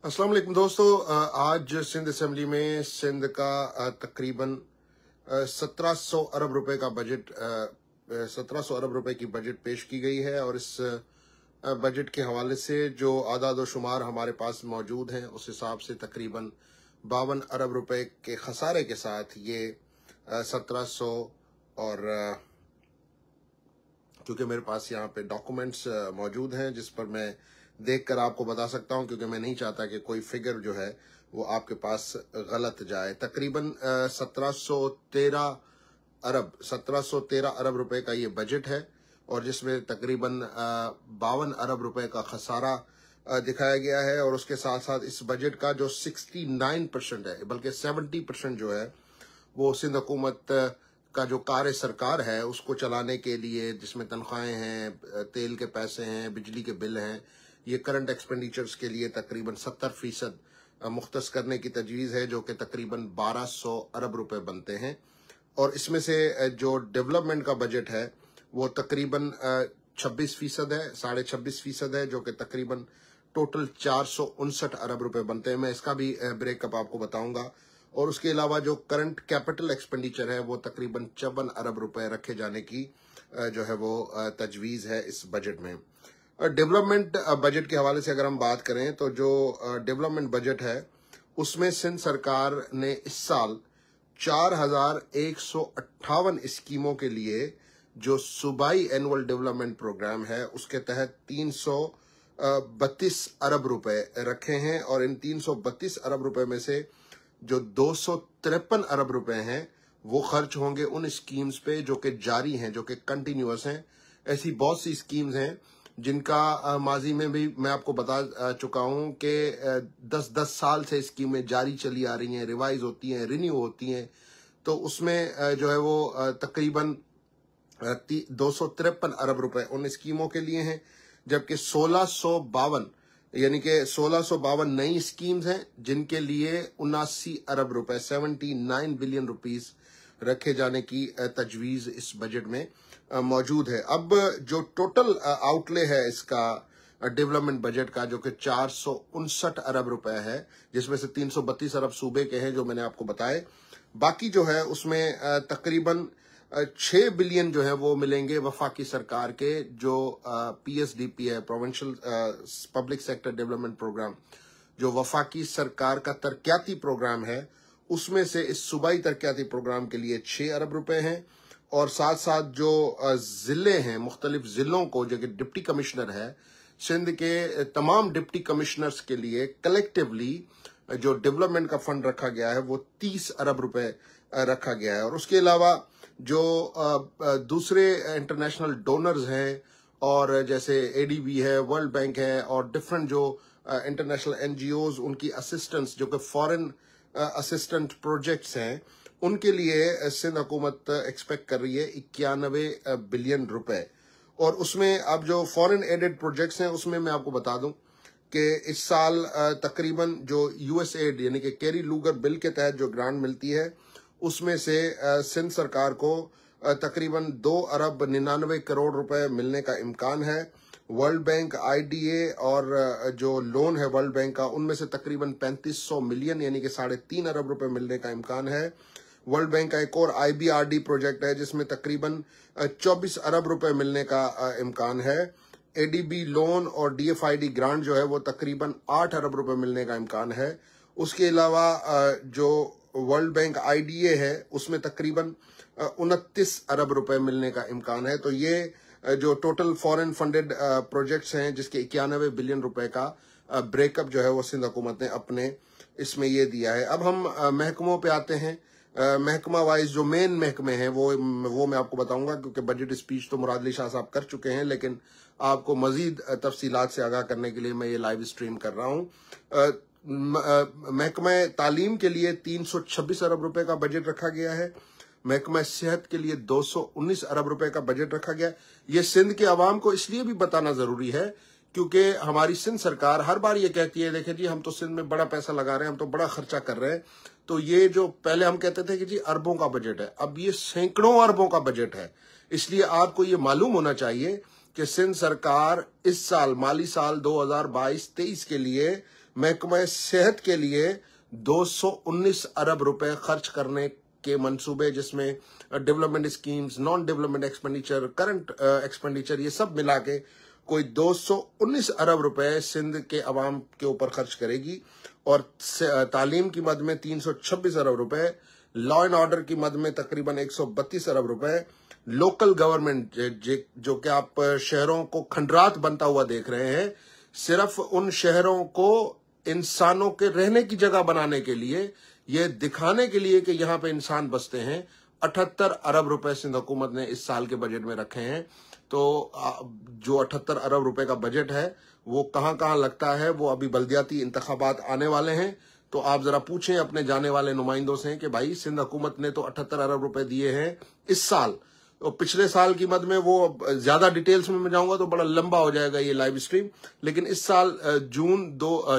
अस्सलाम वालेकुम दोस्तों। आज सिंध असेंबली में सिंध का तकरीबन 1700 अरब रुपए का बजट 1700 अरब रुपए की बजट पेश की गई है और इस बजट के हवाले से जो आदाद व शुमार हमारे पास मौजूद हैं उस हिसाब से तकरीबन 52 अरब रुपए के खसारे के साथ ये 1700 और क्योंकि मेरे पास यहाँ पे डॉक्यूमेंट्स मौजूद हैं जिस पर मैं देखकर आपको बता सकता हूं, क्योंकि मैं नहीं चाहता कि कोई फिगर जो है वो आपके पास गलत जाए। तकरीबन 1713 अरब रुपए का ये बजट है और जिसमें तकरीबन 52 अरब रुपए का खसारा दिखाया गया है और उसके साथ साथ इस बजट का जो 69% है, बल्कि 70% जो है वो सिंध हुकूमत का जो कार्य सरकार है उसको चलाने के लिए, जिसमें तनख्वाहें हैं, तेल के पैसे हैं, बिजली के बिल हैं, ये करंट एक्सपेंडिचर्स के लिए तकरीबन 70% मुख्तस करने की तजवीज़ है, जो कि तकरीबन 1200 अरब रुपए बनते हैं। और इसमें से जो डेवलपमेंट का बजट है वो तकरीबन 26% है, 26.5% है, जो कि तकरीबन टोटल 459 अरब रुपए बनते हैं। मैं इसका भी ब्रेकअप आपको बताऊंगा। और उसके अलावा जो करंट कैपिटल एक्सपेंडिचर है वो तकरीबन 54 अरब रुपए रखे जाने की जो है वो तजवीज़ है इस बजट में। डेवलपमेंट बजट के हवाले से अगर हम बात करें तो जो डेवलपमेंट बजट है उसमें सिंध सरकार ने इस साल 4158 स्कीमों के लिए जो सूबाई एनुअल डेवलपमेंट प्रोग्राम है उसके तहत 332 अरब रुपए रखे हैं और इन 332 अरब रुपए में से जो 253 अरब रुपए हैं वो खर्च होंगे उन स्कीम्स पे जो कि जारी हैं, जो कि कंटिन्यूअस हैं। ऐसी बहुत सी स्कीम्स हैं जिनका माजी में भी मैं आपको बता चुका हूं कि 10-10 साल से स्कीमें जारी चली आ रही हैं, रिवाइज होती हैं, रिन्यू होती हैं। तो उसमें जो है वो तकरीबन 253 अरब रुपए उन स्कीमों के लिए हैं, जबकि 1652 यानी कि 1652 नई स्कीम्स हैं जिनके लिए 79 अरब रुपए 79 बिलियन रुपीस रखे जाने की तजवीज इस बजट में मौजूद है। अब जो टोटल आउटले है इसका डेवलपमेंट बजट का, जो कि 459 अरब रुपए है, जिसमें से 332 अरब सूबे के हैं जो मैंने आपको बताए। बाकी जो है उसमें तकरीबन 6 बिलियन जो है वो मिलेंगे वफाकी सरकार के जो PSDP है, provincial public sector development programme, जो वफाकी सरकार का तरक्याती प्रोग्राम है उसमें से इस सूबाई तरक्याती प्रोग्राम के लिए 6 अरब रुपए हैं। और साथ साथ जो जिले हैं, मुख्तलिफ जिलों को जो कि डिप्टी कमिश्नर है, सिंध के तमाम डिप्टी कमिश्नर्स के लिए कलेक्टिवली जो डेवलपमेंट का फंड रखा गया है वो 30 अरब रुपए रखा गया है। और उसके अलावा जो दूसरे इंटरनेशनल डोनर्स हैं और जैसे ADB है, वर्ल्ड बैंक है और डिफरेंट जो इंटरनेशनल NGOs, उनकी असिस्टेंस जो कि फॉरेन असिस्टेंट प्रोजेक्ट्स हैं, उनके लिए सिंध हुकूमत एक्सपेक्ट कर रही है 91 बिलियन रुपए। और उसमें अब जो फॉरेन एडेड प्रोजेक्ट्स हैं उसमें मैं आपको बता दूं कि इस साल तकरीबन जो USAID यानी कि कैरी लूगर बिल के तहत जो ग्रांट मिलती है उसमें से सिंध सरकार को तकरीबन 2 अरब 99 करोड़ रुपए मिलने का इम्कान है। वर्ल्ड बैंक, IDA और जो लोन है वर्ल्ड बैंक का, उनमें से तकरीबन 3500 मिलियन यानी कि 3.5 अरब रुपए मिलने का इम्कान है। वर्ल्ड बैंक का एक और IBRD प्रोजेक्ट है जिसमें तकरीबन 24 अरब रुपए मिलने का इम्कान है। ADB लोन और DFID ग्रांट जो है वो तकरीबन 8 अरब रुपए मिलने का इम्कान है। उसके अलावा जो वर्ल्ड बैंक IDA है उसमें तकरीबन 29 अरब रुपए मिलने का इम्कान है। तो ये जो टोटल फॉरेन फंडेड प्रोजेक्ट्स हैं जिसके 91 बिलियन रुपए का ब्रेकअप जो है वो सिंध हुकूमत ने अपने इसमें ये दिया है। अब हम महकमों पे आते हैं। महकमा वाइज जो मेन महकमे हैं वो मैं आपको बताऊंगा, क्योंकि बजट स्पीच तो मुराद अली शाह साहब कर चुके हैं, लेकिन आपको मजीद तफसीलात से आगाह करने के लिए मैं ये लाइव स्ट्रीम कर रहा हूँ। महकमा तालीम के लिए 326 अरब रुपए का बजट रखा गया है। महकमा सेहत के लिए 219 अरब रुपए का बजट रखा गया। ये सिंध के अवाम को इसलिए भी बताना जरूरी है क्योंकि हमारी सिंध सरकार हर बार ये कहती है, देखें जी हम तो सिंध में बड़ा पैसा लगा रहे हैं, हम तो बड़ा खर्चा कर रहे हैं। तो ये जो पहले हम कहते थे कि जी अरबों का बजट है, अब ये सैकड़ों अरबों का बजट है। इसलिए आपको ये मालूम होना चाहिए कि सिंध सरकार इस साल माली साल 2022-23 के लिए महकमा सेहत के लिए 219 अरब रुपए खर्च करने के मंसूबे, जिसमें development schemes, non development expenditure, current expenditure, ये सब मिला के कोई 219 अरब रुपए सिंध के अवाम के ऊपर खर्च करेगी। और तालीम की मद में 326 अरब रुपए, लॉ एंड ऑर्डर की मद में तकरीबन 132 अरब रुपए, लोकल गवर्नमेंट जो कि आप शहरों को खंडरात बनता हुआ देख रहे हैं, सिर्फ उन शहरों को इंसानों के रहने की जगह बनाने के लिए, ये दिखाने के लिए कि यहां पे इंसान बसते हैं, 78 अरब रुपए सिंध हुकूमत ने इस साल के बजट में रखे हैं। तो जो 78 अरब रुपए का बजट है वो कहां कहां लगता है, वो अभी बल्दियाती इंतखाबात आने वाले हैं, तो आप जरा पूछें अपने जाने वाले नुमाइंदों से कि भाई सिंध हुकूमत ने तो 78 अरब रुपए दिए हैं इस साल, तो पिछले साल की मद में वो ज्यादा डिटेल्स में मैं जाऊंगा तो बड़ा लंबा हो जाएगा ये लाइव स्ट्रीम। लेकिन इस साल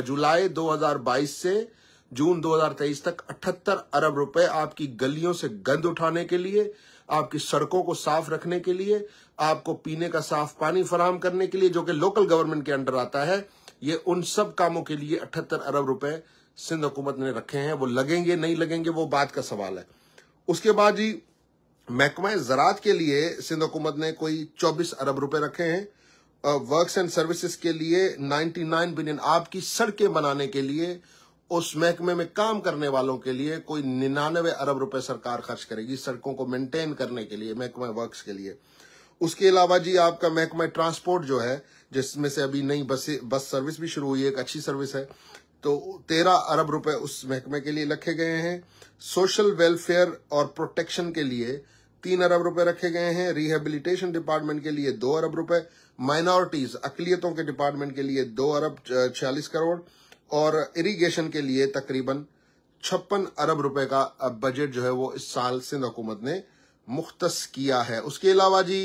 जुलाई 2022 से जून 2023 तक 78 अरब रुपए आपकी गलियों से गंद उठाने के लिए, आपकी सड़कों को साफ रखने के लिए, आपको पीने का साफ पानी फराहम करने के लिए, जो कि लोकल गवर्नमेंट के अंडर आता है, ये उन सब कामों के लिए 78 अरब रुपए सिंध हुकूमत ने रखे हैं। वो लगेंगे नहीं लगेंगे वो बात का सवाल है। उसके बाद जी महकमा ज़राअत के लिए सिंध हुकूमत ने कोई 24 अरब रुपए रखे हैं। वर्क्स एंड सर्विसेज के लिए 99 बिलियन, आपकी सड़कें बनाने के लिए, उस महकमे में काम करने वालों के लिए कोई 99 अरब रुपए सरकार खर्च करेगी सड़कों को मेंटेन करने के लिए, महकमा वर्क्स के लिए। उसके अलावा जी आपका महकमा ट्रांसपोर्ट जो है, जिसमें से अभी नई बस सर्विस भी शुरू हुई है, एक अच्छी सर्विस है, तो 13 अरब रुपए उस महकमे के लिए रखे गए हैं। सोशल वेलफेयर और प्रोटेक्शन के लिए 3 अरब रुपए रखे गए हैं। रिहेबिलिटेशन डिपार्टमेंट के लिए 2 अरब रुपए, माइनॉरिटीज अकलियतों के डिपार्टमेंट के लिए 2 अरब 46 करोड़, और इरिगेशन के लिए तकरीबन 56 अरब रुपए का बजट जो है वो इस साल सिंध हुकूमत ने मुख्तस किया है। उसके अलावा जी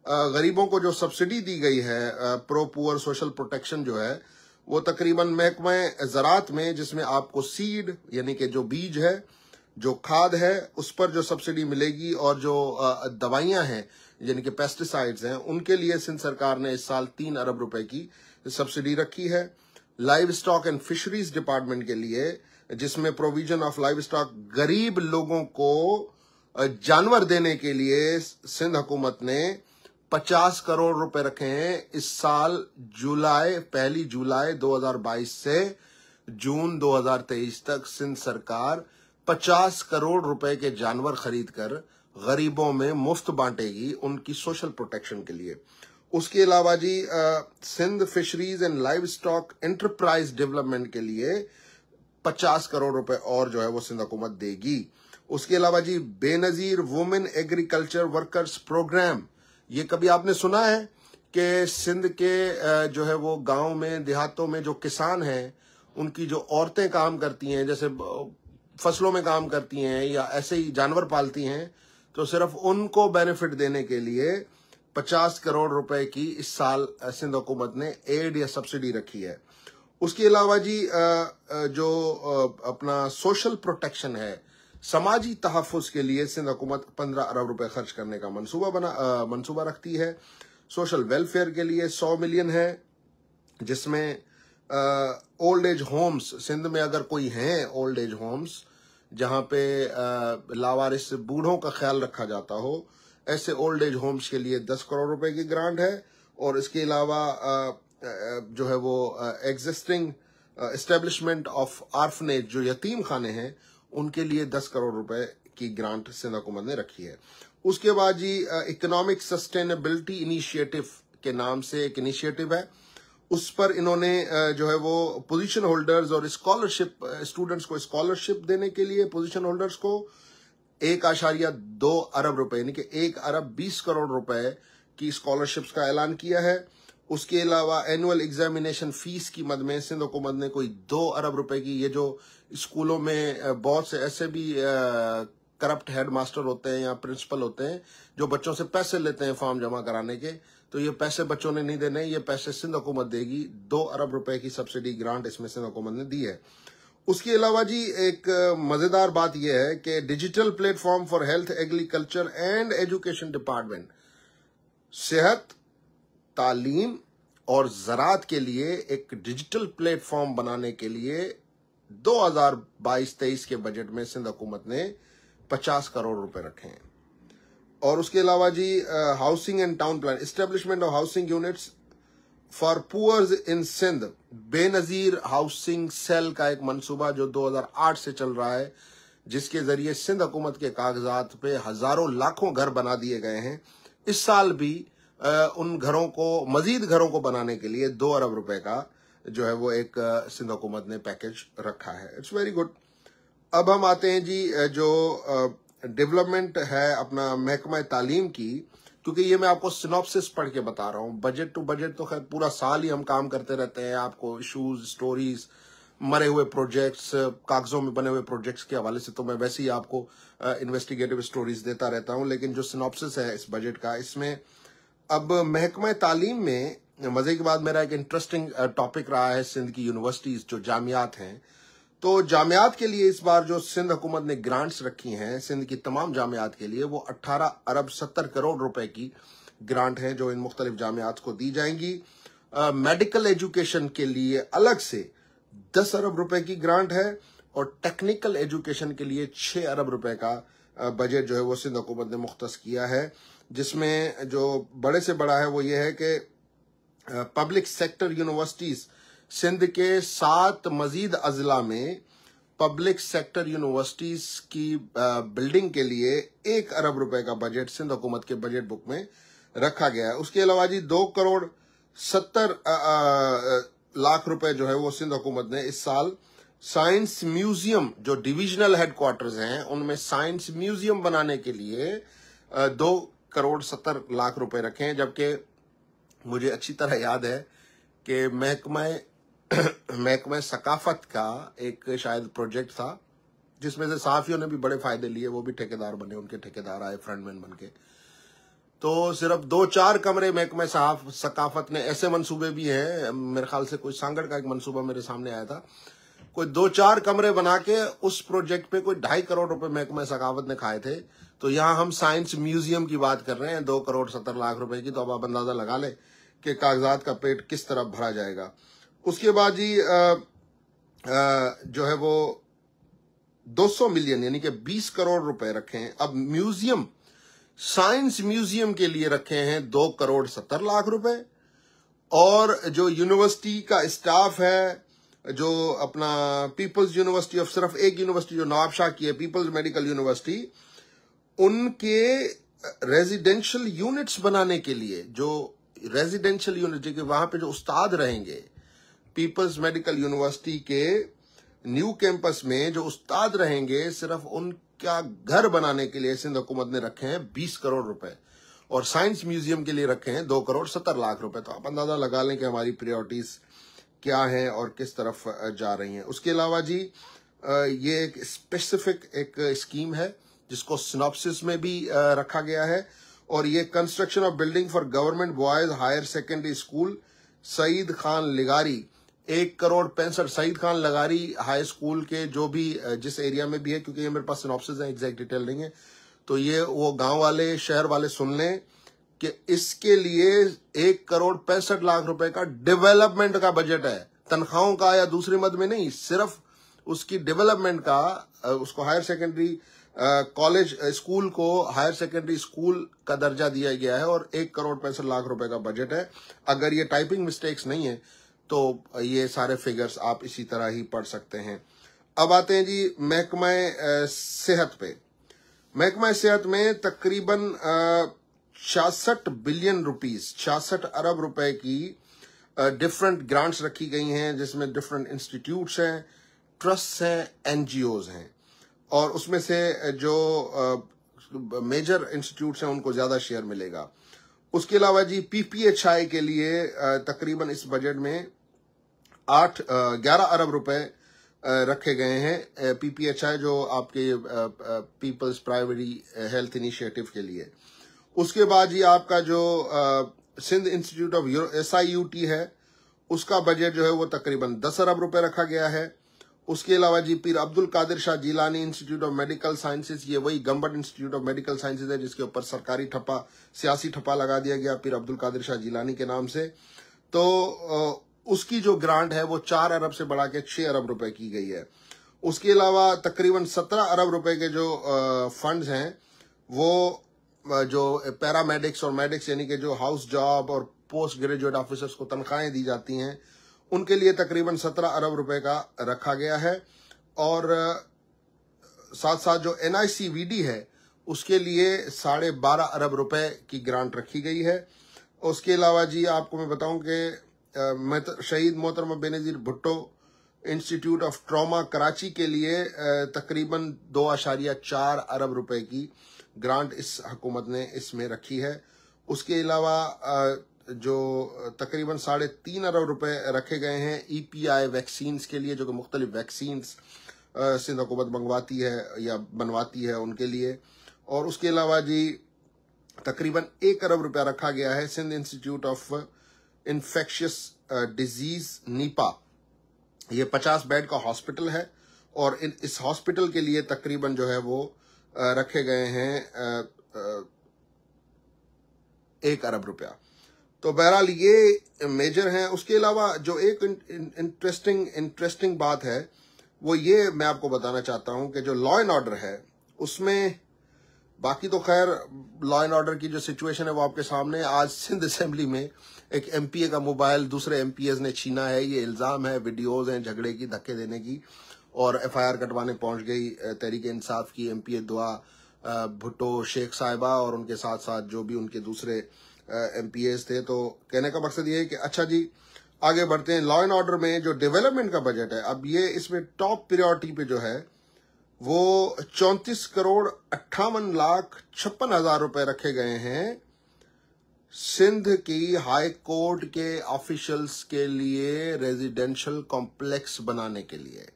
गरीबों को जो सब्सिडी दी गई है, प्रो पुअर सोशल प्रोटेक्शन जो है, वो तकरीबन महकमा ज़राअत में, जिसमें आपको सीड यानी कि जो बीज है, जो खाद है, उस पर जो सब्सिडी मिलेगी, और जो दवाइयां हैं यानी कि पेस्टिसाइड्स हैं, उनके लिए सिंध सरकार ने इस साल 3 अरब रुपए की सब्सिडी रखी है। Live stock and fisheries department के लिए, जिसमें प्रोविजन ऑफ लाइव स्टॉक, गरीब लोगों को जानवर देने के लिए सिंध हुकूमत ने 50 करोड़ रुपए रखे हैं इस साल। पहली जुलाई 2022 से जून 2023 तक सिंध सरकार 50 करोड़ रुपए के जानवर खरीदकर गरीबों में मुफ्त बांटेगी उनकी सोशल प्रोटेक्शन के लिए। उसके अलावा जी Sindh fisheries and livestock enterprise development के लिए 50 करोड़ रुपए और जो है वो सिंध हुकूमत देगी। उसके अलावा जी Benazir women agriculture workers program, ये कभी आपने सुना है कि सिंध के जो है वो गांव में, देहातों में जो किसान हैं, उनकी जो औरतें काम करती हैं, जैसे फसलों में काम करती हैं या ऐसे ही जानवर पालती हैं, तो सिर्फ उनको बेनिफिट देने के लिए 50 करोड़ रुपए की इस साल सिंध हुकूमत ने एड या सब्सिडी रखी है। उसके अलावा जी जो अपना सोशल प्रोटेक्शन है, समाजी तहफ़्फ़ुज़ के लिए सिंध हुकूमत 15 अरब रुपए खर्च करने का मंसूबा रखती है। सोशल वेलफेयर के लिए 100 मिलियन है, जिसमें ओल्ड एज होम्स, सिंध में अगर कोई हैं ओल्ड एज होम्स जहां पे लावारिस बूढ़ों का ख्याल रखा जाता हो, ऐसे ओल्ड एज होम्स के लिए 10 करोड़ रुपए की ग्रांट है। और इसके अलावा जो है वो एग्जिस्टिंग एस्टेब्लिशमेंट ऑफ आर्फनेज, जो यतीम खाने हैं, उनके लिए 10 करोड़ रुपए की ग्रांट सिंध हुकूमत ने रखी है। उसके बाद जी इकोनॉमिक सस्टेनेबिलिटी इनिशिएटिव के नाम से एक इनिशिएटिव है, उस पर इन्होंने जो है वो पोजीशन होल्डर्स और स्कॉलरशिप, स्टूडेंट्स को स्कॉलरशिप देने के लिए पोजीशन होल्डर्स को 1.2 अरब रुपए यानी कि 1 अरब 20 करोड़ रुपए की स्कॉलरशिप्स का ऐलान किया है। उसके अलावा एनुअल एग्जामिनेशन फीस की मद में सिंध हुकूमत ने कोई 2 अरब रुपए की, ये जो स्कूलों में बहुत से ऐसे भी करप्ट हेडमास्टर होते हैं या प्रिंसिपल होते हैं जो बच्चों से पैसे लेते हैं फॉर्म जमा कराने के, तो ये पैसे बच्चों ने नहीं देने, ये पैसे सिंध हुकूमत देगी। 2 अरब रुपए की सब्सिडी ग्रांट इसमें सिंध हुकूमत ने दी है। उसके अलावा जी एक मजेदार बात यह है कि digital platform for health, agriculture and education department, सेहत, तालीम और ज़राअत के लिए एक डिजिटल प्लेटफॉर्म बनाने के लिए 2022-23 के बजट में सिंध हुकूमत ने 50 करोड़ रुपए रखे हैं। और उसके अलावा जी housing and town plan, establishment of housing units for poors in Sindh, Benazir housing cell का एक मंसूबा जो 2008 से चल रहा है, जिसके जरिए सिंध हुकूमत के कागजात पे हजारों लाखों घर बना दिए गए हैं। इस साल भी उन घरों को, मजीद घरों को बनाने के लिए 2 अरब रुपए का जो है वो एक सिंध हुकूमत ने पैकेज रखा है। It's very good. अब हम आते हैं जी जो डेवलपमेंट है अपना महकमा तालीम की, क्योंकि ये मैं आपको सिनॉप्सिस पढ़ के बता रहा हूँ। बजट टू बजट तो खैर पूरा साल ही हम काम करते रहते हैं, आपको इशूज, स्टोरीज, मरे हुए प्रोजेक्ट्स, कागजों में बने हुए प्रोजेक्ट्स के हवाले से तो मैं वैसे ही आपको इन्वेस्टिगेटिव स्टोरीज देता रहता हूँ। लेकिन जो सिनॉप्सिस है इस बजट का, इसमें अब महकमा तालीम में मजे की बात, मेरा एक इंटरेस्टिंग टॉपिक रहा है सिंध की यूनिवर्सिटीज, जो जामियात हैं। तो जामियात के लिए इस बार जो सिंध हुकूमत ने ग्रांट्स रखी हैं सिंध की तमाम जामियात के लिए, वो 18 अरब 70 करोड़ रुपए की ग्रांट है जो इन मुख्तलिफ जामियात को दी जाएंगी। मेडिकल एजुकेशन के लिए अलग से 10 अरब रुपए की ग्रांट है, और टेक्निकल एजुकेशन के लिए 6 अरब रुपए का बजट जो है वो सिंध हुकूमत ने मुख्तस किया है। जिसमें जो बड़े से बड़ा है वो ये है कि पब्लिक सेक्टर यूनिवर्सिटीज, सिंध के 7 मजीद अजला में पब्लिक सेक्टर यूनिवर्सिटीज की बिल्डिंग के लिए 1 अरब रुपए का बजट सिंध हुकूमत के बजट बुक में रखा गया है। उसके अलावा जी 2 करोड़ 70 लाख रुपए जो है वो सिंध हुकूमत ने इस साल साइंस म्यूजियम, जो डिविजनल हेडक्वार्टर्स हैं उनमें साइंस म्यूजियम बनाने के लिए 2 करोड़ 70 लाख रुपए रखे हैं। जबकि मुझे अच्छी तरह याद है कि महकमा सकाफत का एक शायद प्रोजेक्ट था जिसमें से सहाफियों ने भी बड़े फायदे लिए, वो भी ठेकेदार बने, उनके ठेकेदार आए फ्रंटमैन बन के। तो सिर्फ 2-4 कमरे महकमा सकाफत ने, ऐसे मंसूबे भी हैं, मेरे ख्याल से कोई सांगड़ का एक मंसूबा मेरे सामने आया था, कोई 2-4 कमरे बना के उस प्रोजेक्ट पे कोई 2.5 करोड़ रुपए महकमा सकाफत ने खाए थे। तो यहां हम साइंस म्यूजियम की बात कर रहे हैं 2 करोड़ 70 लाख रुपए की, तो अब आप अंदाजा लगा ले कि कागजात का पेट किस तरह भरा जाएगा। उसके बाद जी जो है वो 200 मिलियन यानी कि 20 करोड़ रुपए रखे हैं। अब म्यूजियम, साइंस म्यूजियम के लिए रखे हैं 2 करोड़ 70 लाख रुपए, और जो यूनिवर्सिटी का स्टाफ है, जो अपना पीपल्स यूनिवर्सिटी ऑफ, सिर्फ एक यूनिवर्सिटी जो नवाबशाह की है, पीपल्स मेडिकल यूनिवर्सिटी, उनके रेजिडेंशियल यूनिट्स बनाने के लिए, जो रेजिडेंशियल यूनिट के वहां पे जो उस्ताद रहेंगे, पीपल्स मेडिकल यूनिवर्सिटी के न्यू कैंपस में जो उस्ताद रहेंगे, सिर्फ उनका घर बनाने के लिए सिंध हुकूमत ने रखे हैं 20 करोड़ रुपए, और साइंस म्यूजियम के लिए रखे हैं 2 करोड़ 70 लाख रुपए। तो आप अंदाजा लगा लें कि हमारी प्रायोरिटीज क्या है और किस तरफ जा रही हैं। उसके अलावा जी ये एक स्पेसिफिक एक स्कीम है जिसको सिनॉप्सिस में भी रखा गया है, और ये construction of building for government boys higher secondary school Saeed Khan लिगारी, 1 करोड़ 65, सईद खान लगारी हाई स्कूल के जो भी जिस एरिया में भी है, क्योंकि ये मेरे पास सिनॉप्सिस है, एग्जैक्ट डिटेल नहीं है, तो ये वो गांव वाले शहर वाले सुन लें कि इसके लिए 1 करोड़ 65 लाख रुपए का डेवलपमेंट का बजट है, तनख्वाहों का या दूसरी मद में नहीं, सिर्फ उसकी डेवलपमेंट का, उसको हायर सेकेंडरी कॉलेज स्कूल को हायर सेकेंडरी स्कूल का दर्जा दिया गया है, और 1 करोड़ 65 लाख रुपए का बजट है। अगर ये टाइपिंग मिस्टेक्स नहीं है तो ये सारे फिगर्स आप इसी तरह ही पढ़ सकते हैं। अब आते हैं जी महकमा सेहत पे। महकमा सेहत में तकरीबन 66 बिलियन रुपीस, 66 अरब रुपए की डिफरेंट ग्रांट्स रखी गई हैं, जिसमें डिफरेंट इंस्टीट्यूट्स हैं, ट्रस्ट हैं, एनजीओज हैं, और उसमें से जो मेजर इंस्टीट्यूट्स हैं उनको ज्यादा शेयर मिलेगा। उसके अलावा जी पीपीएचआई के लिए तकरीबन इस बजट में 11 अरब रुपए रखे गए हैं। पीपीएचआई जो आपके पीपल्स प्राइमरी हेल्थ इनिशिएटिव के लिए। उसके बाद जी आपका जो सिंध इंस्टीट्यूट ऑफ SIUT है, उसका बजट जो है वो तकरीबन 10 अरब रुपए रखा गया है। उसके अलावा जी Pir Abdul Qadir Shah Jilani institute of medical sciences, ये वही government institute of medical sciences है जिसके ऊपर सरकारी ठप्पा, सियासी ठप्पा लगा दिया गया पीर अब्दुल कादिर शाह जीलानी के नाम से। तो उसकी जो ग्रांट है वो 4 अरब से बढ़ा के 6 अरब रुपए की गई है। उसके अलावा तकरीबन 17 अरब रुपए के जो फंड्स हैं वो जो पैरामेडिक्स और मेडिक्स यानी कि जो हाउस जॉब और पोस्ट ग्रेजुएट ऑफिसर्स को तनख्वाहें दी जाती हैं उनके लिए तकरीबन 17 अरब रुपए का रखा गया है। और साथ साथ जो NICVD है उसके लिए 12.5 अरब रुपए की ग्रांट रखी गई है। उसके अलावा जी आपको मैं बताऊं कि शहीद मोहतरमा Benazir Bhutto institute of trauma Karachi के लिए तकरीबन 2.4 अरब रुपए की ग्रांट इस हुकूमत ने इसमें रखी है। उसके अलावा जो तकरीबन 3.5 अरब रुपए रखे गए हैं EPI वैक्सीन्स के लिए, जो कि मुख्तलिफ वैक्सीन्स सिंध हुकूमत मंगवाती है या बनवाती है उनके लिए। और उसके अलावा जी तकरीबन 1 अरब रुपया रखा गया है Sindh institute of infectious disease Nipa. ये 50 बेड का हॉस्पिटल है और इस हॉस्पिटल के लिए तकरीबन जो है वो रखे गए हैं 1 अरब रुपया। तो बहरहाल ये मेजर हैं। उसके अलावा जो एक इंटरेस्टिंग बात है वो ये मैं आपको बताना चाहता हूं कि जो लॉ एंड ऑर्डर है उसमें, बाकी तो खैर लॉ एंड ऑर्डर की जो सिचुएशन है वो आपके सामने। आज सिंध असेंबली में एक MPA का मोबाइल दूसरे MPAs ने छीना है, ये इल्जाम है, वीडियोज हैं झगड़े की, धक्के देने की, और FIR कटवाने पहुंच गई तहरीक इंसाफ की MPA दुआ भुट्टो शेख साहिबा और उनके साथ साथ जो भी उनके दूसरे MPAs थे। तो कहने का मकसद ये है कि अच्छा जी आगे बढ़ते हैं। लॉ एंड ऑर्डर में जो डेवलपमेंट का बजट है, अब ये इसमें टॉप प्रायोरिटी पे जो है वो 34,58,56,000 रुपए रखे गए हैं सिंध की हाई कोर्ट के ऑफिशियल्स के लिए रेजिडेंशियल कॉम्प्लेक्स बनाने के लिए,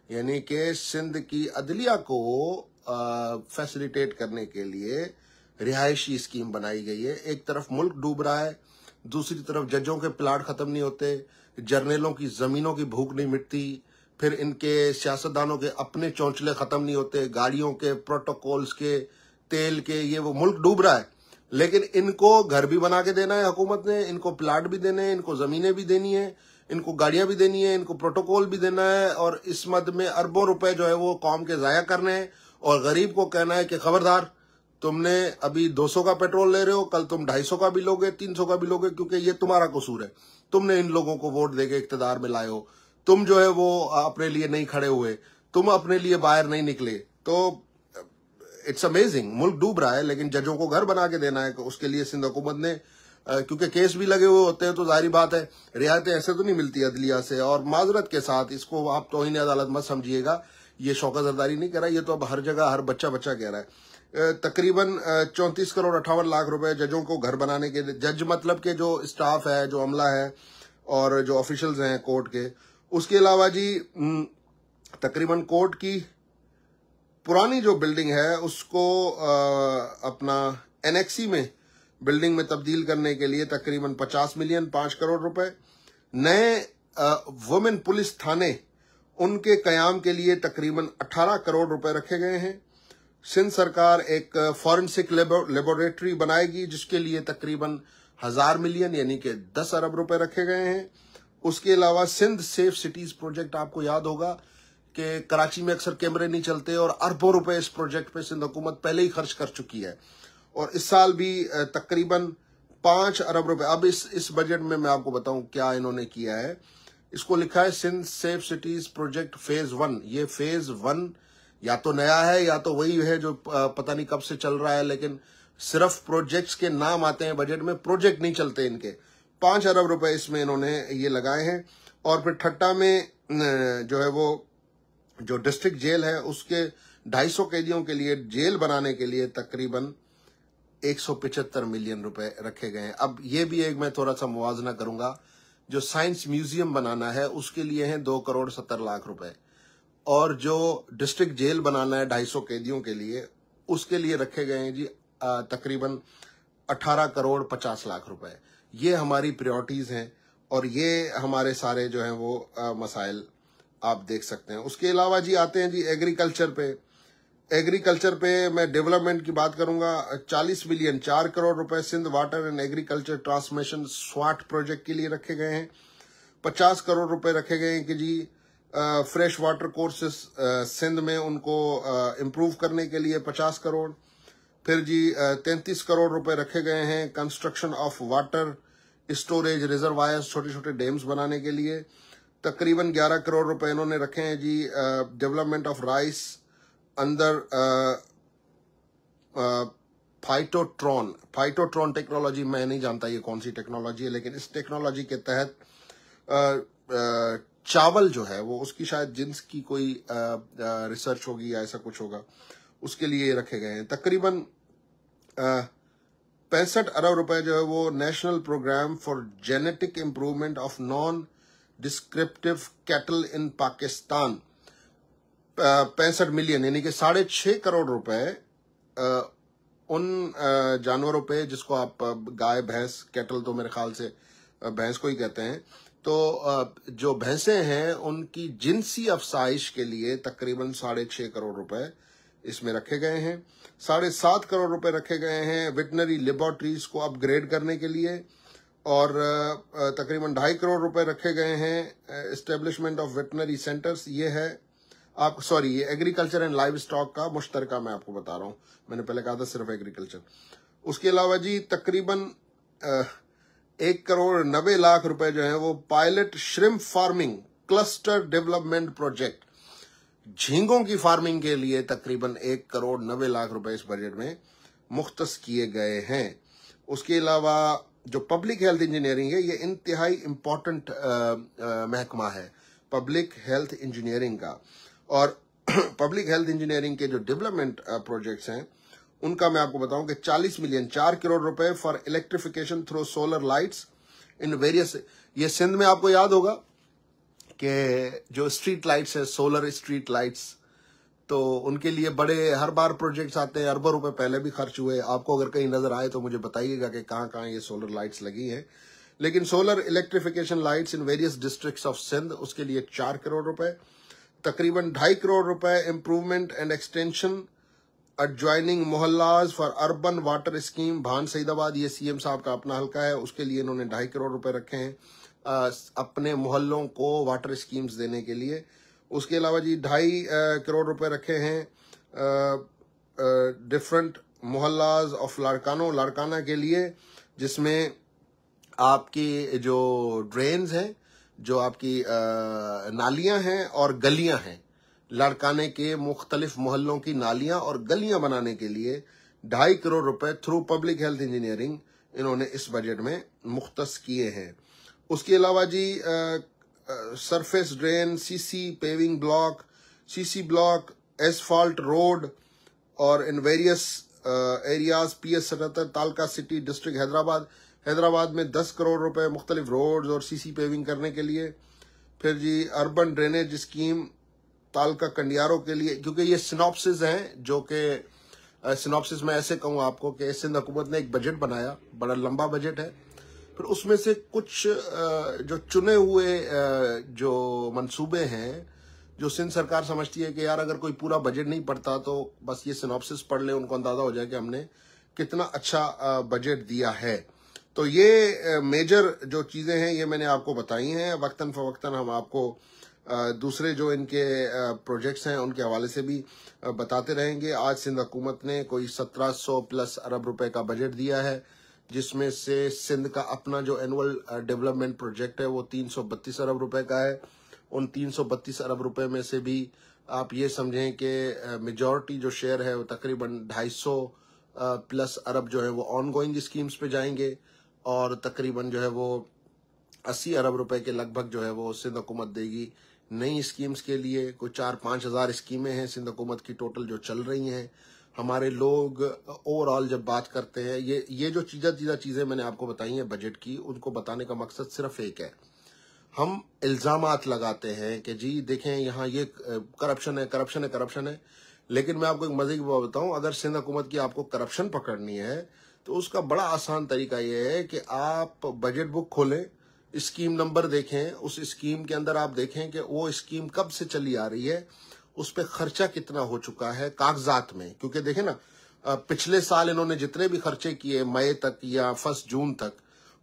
यानी कि सिंध की अदलिया को फैसिलिटेट करने के लिए रिहायशी स्कीम बनाई गई है। एक तरफ मुल्क डूब रहा है, दूसरी तरफ जजों के प्लाट खत्म नहीं होते, जर्नलों की जमीनों की भूख नहीं मिटती, फिर इनके सियासतदानों के अपने चौंचले खत्म नहीं होते, गाड़ियों के, प्रोटोकॉल्स के, तेल के, ये वो मुल्क डूब रहा है। लेकिन इनको घर भी बना के देना है हुकूमत ने, इनको प्लाट भी देने हैं, इनको जमीनें भी देनी है, इनको गाड़ियां भी देनी है, इनको प्रोटोकॉल भी देना है, और इस मद में अरबों रुपए जो है वो कौम के जाया करने हैं। और गरीब को कहना है कि खबरदार, तुमने अभी 200 का पेट्रोल ले रहे हो, कल तुम 250 का भी लोगे, 300 का भी लोगे, क्योंकि ये तुम्हारा कसूर है, तुमने इन लोगों को वोट देके इख्तिदार में लाए हो, तुम जो है वो अपने लिए नहीं खड़े हुए, तुम अपने लिए बाहर नहीं निकले। तो इट्स अमेजिंग, मुल्क डूब रहा है लेकिन जजों को घर बना के देना है। उसके लिए सिंध हुकूमत ने, क्योंकि केस भी लगे हुए होते हैं तो जाहिर बात है रियायतें ऐसे तो नहीं मिलती अदलिया से। और माजरत के साथ, इसको आप तौहीन अदालत मत समझिएगा, ये शौकत जरदारी नहीं कह रहा, ये तो अब हर जगह हर बच्चा कह रहा है। तकरीबन 34,58,00,000 रुपए जजों को घर बनाने के लिए, जज मतलब के जो स्टाफ है, जो अमला है और जो ऑफिशियल्स हैं कोर्ट के। उसके अलावा जी तकरीबन कोर्ट की पुरानी जो बिल्डिंग है उसको अपना एनेक्सी में बिल्डिंग में तब्दील करने के लिए तकरीबन 50 मिलियन 5 करोड़ रुपए। नए वुमेन पुलिस थाने, उनके कयाम के लिए तकरीबन 18 करोड़ रुपए रखे गए हैं। सिंध सरकार एक फॉरेंसिक लेबोरेटरी बनाएगी जिसके लिए तकरीबन 1000 मिलियन यानी कि 10 अरब रुपए रखे गए हैं। उसके अलावा सिंध सेफ सिटीज प्रोजेक्ट, आपको याद होगा कि कराची में अक्सर कैमरे नहीं चलते और अरबों रुपए इस प्रोजेक्ट पे सिंध हुकूमत पहले ही खर्च कर चुकी है, और इस साल भी तकरीबन 5 अरब रुपए। अब इस बजट में मैं आपको बताऊं क्या इन्होंने किया है। इसको लिखा है Sindh safe cities project phase 1। ये फेज 1 या तो नया है या तो वही है जो पता नहीं कब से चल रहा है, लेकिन सिर्फ प्रोजेक्ट्स के नाम आते हैं बजट में, प्रोजेक्ट नहीं चलते इनके। 5 अरब रुपए इसमें इन्होंने ये लगाए हैं। और फिर ठट्टा में जो है वो जो डिस्ट्रिक्ट जेल है उसके 250 कैदियों के लिए जेल बनाने के लिए तकरीबन 175 मिलियन रुपए रखे गए हैं। अब ये भी एक मैं थोड़ा सा मुवाजना करूंगा, जो साइंस म्यूजियम बनाना है उसके लिए हैं 2 करोड़ 70 लाख रुपए, और जो डिस्ट्रिक्ट जेल बनाना है 250 कैदियों के लिए उसके लिए रखे गए हैं जी तकरीबन 18 करोड़ 50 लाख रुपए। ये हमारी प्रायोरिटीज हैं और ये हमारे सारे जो हैं वो मसाइल आप देख सकते हैं। उसके अलावा जी आते हैं जी एग्रीकल्चर पे। एग्रीकल्चर पे मैं डेवलपमेंट की बात करूंगा। 40 बिलियन 4 करोड़ रुपए Sindh water and agriculture transmission स्वाट प्रोजेक्ट के लिए रखे गए हैं। 50 करोड़ रुपए रखे गए हैं कि जी फ्रेश वाटर कोर्सेस सिंध में उनको इम्प्रूव करने के लिए 50 करोड़। फिर जी 33 करोड़ रुपए रखे गए हैं construction of water storage reservoirs, छोटे छोटे डैम्स बनाने के लिए। तकरीबन 11 करोड़ रुपए इन्होंने रखे हैं जी डेवलपमेंट ऑफ राइस अंदर फाइटोट्रॉन टेक्नोलॉजी। मैं नहीं जानता ये कौन सी टेक्नोलॉजी है, लेकिन इस टेक्नोलॉजी के तहत चावल जो है वो उसकी शायद जिन्स की कोई रिसर्च होगी या ऐसा कुछ होगा, उसके लिए ये रखे गए हैं। तकरीबन 65 अरब रुपए जो है वो national programme for genetic improvement of non descriptive cattle in Pakistan. 65 million यानी कि 6.5 करोड़ रुपए उन जानवरों पे जिसको आप गाय भैंस, कैटल तो मेरे ख्याल से भैंस को ही कहते हैं, तो जो भैंसें हैं उनकी जिनसी अफसाइश के लिए तकरीबन 6.5 करोड़ रुपए इसमें रखे गए हैं। 7.5 करोड़ रुपए रखे गए हैं वेटनरी लेबोरेटरीज को अपग्रेड करने के लिए, और तकरीबन 2.5 करोड़ रुपए रखे गए हैं एस्टेब्लिशमेंट ऑफ वेटनरी सेंटर्स। ये है ये एग्रीकल्चर एंड लाइव स्टॉक का मुश्तरका मैं आपको बता रहा हूं, मैंने पहले कहा था सिर्फ एग्रीकल्चर। उसके अलावा जी तकरीबन 1,90,00,000 रुपए जो है वो pilot shrimp farming cluster development project, झींगों की फार्मिंग के लिए तकरीबन 1,90,00,000 रुपए इस बजट में मुख्तस किए गए हैं। उसके अलावा जो पब्लिक हेल्थ इंजीनियरिंग है, ये इंतहाई इंपॉर्टेंट महकमा है पब्लिक हेल्थ इंजीनियरिंग का, और पब्लिक हेल्थ इंजीनियरिंग के जो डेवलपमेंट प्रोजेक्ट्स हैं उनका मैं आपको बताऊं कि 40 मिलियन 4 करोड़ रुपए for electrification through solar lights in various. ये सिंध में आपको याद होगा कि जो स्ट्रीट लाइट्स है, सोलर स्ट्रीट लाइट्स, तो उनके लिए बड़े हर बार प्रोजेक्ट्स आते हैं, अरबों रुपए पहले भी खर्च हुए। आपको अगर कहीं नजर आए तो मुझे बताइएगा कि कहाँ कहाँ ये सोलर लाइट्स लगी हैं। लेकिन solar electrification lights in various districts of Sindh, उसके लिए 4 करोड़ रुपए। तकरीबन 2.5 करोड़ रुपए इंप्रूवमेंट एंड एक्सटेंशन एडजॉइनिंग मोहल्लाज for urban water scheme Bhan Saeedabad, ये सीएम साहब का अपना हल्का है, उसके लिए इन्होंने 2.5 करोड़ रुपए रखे हैं अपने मोहल्लों को वाटर स्कीम्स देने के लिए। उसके अलावा जी 2.5 करोड़ रुपए रखे हैं डिफरेंट मोहल्लाज ऑफ लाड़काना के लिए, जिसमें आपकी जो ड्रेन्स हैं, जो आपकी नालियां हैं और गलियां हैं, लाड़काने के मुख्तलिफ मोहल्लों की नालियां और गलियां बनाने के लिए 2.5 करोड़ रुपए थ्रू पब्लिक हेल्थ इंजीनियरिंग इन्होंने इस बजट में मुख्तस किए हैं। उसके अलावा जी surface drain, CC paving block, CC block, asphalt road और in various areas PS 77 taluka city district Hyderabad में 10 करोड़ रुपए मुख्तलिफ रोड्स और सीसी पेविंग करने के लिए। फिर जी अर्बन ड्रेनेज स्कीम तालका कंडियारों के लिए, क्योंकि ये सिनॉप्सिस हैं, जो कि सिनॉप्सिस में ऐसे कहूँ आपको कि सिंध हुकूमत ने एक बजट बनाया, बड़ा लंबा बजट है, फिर उसमें से कुछ जो चुने हुए जो मंसूबे हैं, जो सिंध सरकार समझती है कि यार अगर कोई पूरा बजट नहीं पढ़ता तो बस ये सिनॉप्सिस पढ़ ले, उनको अंदाजा हो जाए कि हमने कितना अच्छा बजट दिया है। तो ये मेजर जो चीजें हैं ये मैंने आपको बताई हैं। वक्तन फवक्तन हम आपको दूसरे जो इनके प्रोजेक्ट्स हैं उनके हवाले से भी बताते रहेंगे। आज सिंध हुकूमत ने कोई 1700+ अरब रुपए का बजट दिया है, जिसमें से सिंध का अपना जो एनुअल डेवलपमेंट प्रोजेक्ट है वो 332 अरब रुपए का है। उन 332 अरब रुपए में से भी आप ये समझें कि मेजॉरिटी जो शेयर है वो तकरीबन 250+ अरब जो है वो ऑन गोइंग स्कीम्स पे जाएंगे, और तकरीबन जो है वो 80 अरब रुपए के लगभग जो है वो सिंध हुकूमत देगी नई स्कीम्स के लिए। कोई 4-5 हज़ार स्कीमें हैं सिंध हुकूमत की टोटल जो चल रही हैं। हमारे लोग ओवरऑल जब बात करते हैं, ये जो चीजें मैंने आपको बताई हैं बजट की, उनको बताने का मकसद सिर्फ एक है। हम इल्जामात लगाते हैं कि जी देखें यहाँ ये करप्शन है, लेकिन मैं आपको एक मजे की बात बताऊं, अगर सिंध हुकूमत की आपको करप्शन पकड़नी है तो उसका बड़ा आसान तरीका यह है कि आप बजट बुक खोलें, स्कीम नंबर देखें, उस स्कीम के अंदर आप देखें कि वो स्कीम कब से चली आ रही है, उस पर खर्चा कितना हो चुका है कागजात में। क्योंकि देखें ना, पिछले साल इन्होंने जितने भी खर्चे किए मई तक या 1 जून तक,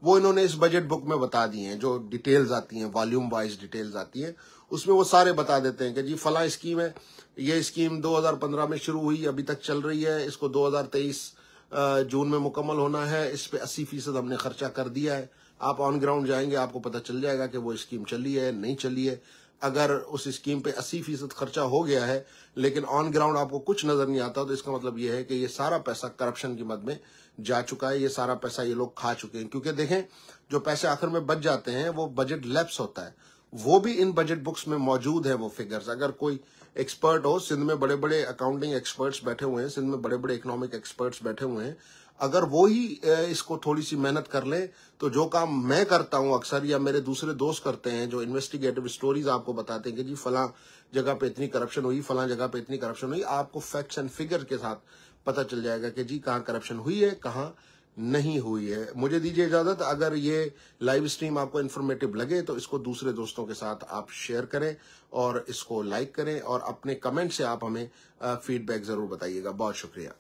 वो इन्होंने इस बजट बुक में बता दिए हैं। जो डिटेल्स आती हैं, वॉल्यूम वाइज डिटेल्स आती हैं, उसमें वो सारे बता देते हैं कि जी फला स्कीम है, ये स्कीम 2015 में शुरू हुई, अभी तक चल रही है, इसको 2023 जून में मुकम्मल होना है, इस पे 80% हमने खर्चा कर दिया है। आप ऑन ग्राउंड जाएंगे, आपको पता चल जाएगा कि वो स्कीम चली है नहीं चली है। अगर उस स्कीम पे 80% खर्चा हो गया है लेकिन ऑन ग्राउंड आपको कुछ नजर नहीं आता, तो इसका मतलब ये है कि ये सारा पैसा करप्शन की मद में जा चुका है, ये सारा पैसा ये लोग खा चुके हैं। क्योंकि देखें, जो पैसे आखिर में बच जाते हैं वो बजट लैप्स होता है, वो भी इन बजट बुक्स में मौजूद है वो फिगर्स। अगर कोई एक्सपर्ट हो, सिंध में बड़े बड़े अकाउंटिंग एक्सपर्ट्स बैठे हुए हैं, सिंध में बड़े बड़े इकोनॉमिक एक्सपर्ट्स बैठे हुए हैं, अगर वो ही इसको थोड़ी सी मेहनत कर ले, तो जो काम मैं करता हूं अक्सर या मेरे दूसरे दोस्त करते हैं, जो इन्वेस्टिगेटिव स्टोरीज आपको बताते हैं कि जी फला जगह पे इतनी करप्शन हुई, फला जगह पे इतनी करप्शन हुई, आपको फैक्ट्स एंड फिगर के साथ पता चल जाएगा कि जी कहाँ करप्शन हुई है, कहाँ नहीं हुई है। मुझे दीजिए इजाजत। अगर ये लाइव स्ट्रीम आपको इन्फॉर्मेटिव लगे तो इसको दूसरे दोस्तों के साथ आप शेयर करें और इसको लाइक करें, और अपने कमेंट से आप हमें फीडबैक जरूर बताइएगा। बहुत शुक्रिया।